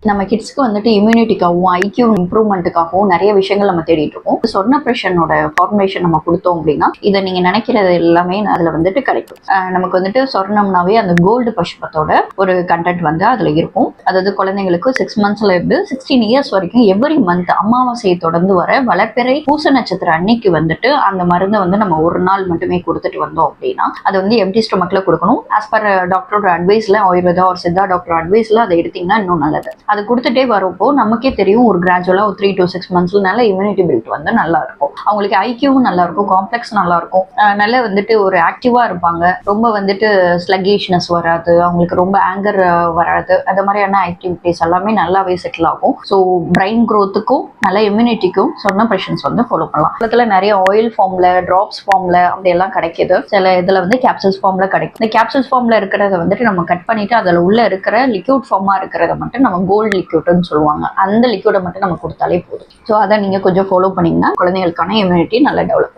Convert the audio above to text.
நம்ம கிட்ஸ்க்கு வந்துட்டு இம்யூனிட்டிக்காகவும் ஐக்கியூ இம்ப்ரூவ்மெண்ட்டுக்காகவும் நிறைய விஷயங்கள் நம்ம தேடிட்டு இருக்கோம். சொர்ண பிரஷனோட ஃபார்முலேஷன் நம்ம கொடுத்தோம் அப்படின்னா இதை நீங்க நினைக்கிறது எல்லாமே அதுல வந்துட்டு கிடைக்கும். நமக்கு வந்துட்டு சொர்ணம்னாவே அந்த கோல்டு பசுபத்தோட ஒரு கண்டென்ட் வந்து அதுல இருக்கும். அதாவது குழந்தைங்களுக்கு 6 monthsல இருந்து 16 years வரைக்கும் எவ்ரி மந்த் அமாவாசையை தொடர்ந்து வர வளர்ப்பிறை பூச நட்சத்திரம் அன்னைக்கு வந்துட்டு அந்த மருந்தை வந்து நம்ம ஒரு நாள் மட்டுமே கொடுத்துட்டு வந்தோம் அப்படின்னா அதை வந்து எம்டி ஸ்டொமக்ல கொடுக்கணும். ஆஸ் பர் டாக்டரோட அட்வைஸ்ல ஆயுர்வேதா ஒரு சித்தா டாக்டர் அட்வைஸ்ல அதை எடுத்தீங்கன்னா இன்னும் நல்லது. அது கொடுத்துட்டே வரப்போ நமக்கே தெரியும் ஒரு கிராஜுவலா ஒரு 3 to 6 monthsல நல்ல இம்யூனிட்டி பில்ட் வந்து நல்லா இருக்கும். அவங்களுக்கு ஐக்கியூவும் நல்லா இருக்கும், காம்ப்ளெக்ஸ் நல்லா இருக்கும், நல்ல வந்துட்டு ஒரு ஆக்டிவா இருப்பாங்க. ரொம்ப வந்துட்டு ஸ்லகிஷ்னஸ் வராது, அவங்களுக்கு ரொம்ப ஆங்கர் வராது. அந்த மாதிரியான ஆக்டிவிட்டிஸ் எல்லாமே நல்லாவே செட்டில் ஆகும். ஸோ பிரெயின் க்ரோத்துக்கும் நல்ல இம்யூனிட்டிக்கும் சொன்ன ப்ரெஷன்ஸ் வந்து ஃபாலோ பண்ணலாம். இதுல நிறைய ஆயில் ஃபார்ம்ல, டிராப்ஸ் ஃபார்ம்ல அப்படி எல்லாம் கிடைக்குது. சில இதுல வந்து கேப்சூல்ஸ் ஃபார்ம்ல கிடைக்கும். இந்த கேப்சூல்ஸ் ஃபார்ம்ல இருக்கிறத வந்துட்டு நம்ம கட் பண்ணிட்டு அதில் உள்ள இருக்கிற லிக்யூட் ஃபார்மா இருக்கிறத மட்டும் நம்ம கோல்டு லிக்யூட்னு சொல்லுவாங்க, அந்த லிக்யூடை மட்டும் நம்ம கொடுத்தாலே போதும். ஸோ அதை நீங்க கொஞ்சம் ஃபாலோ பண்ணீங்கன்னா குழந்தைகளுக்கான இம்யூனிட்டி நல்லா டெவலப் ஆகும்.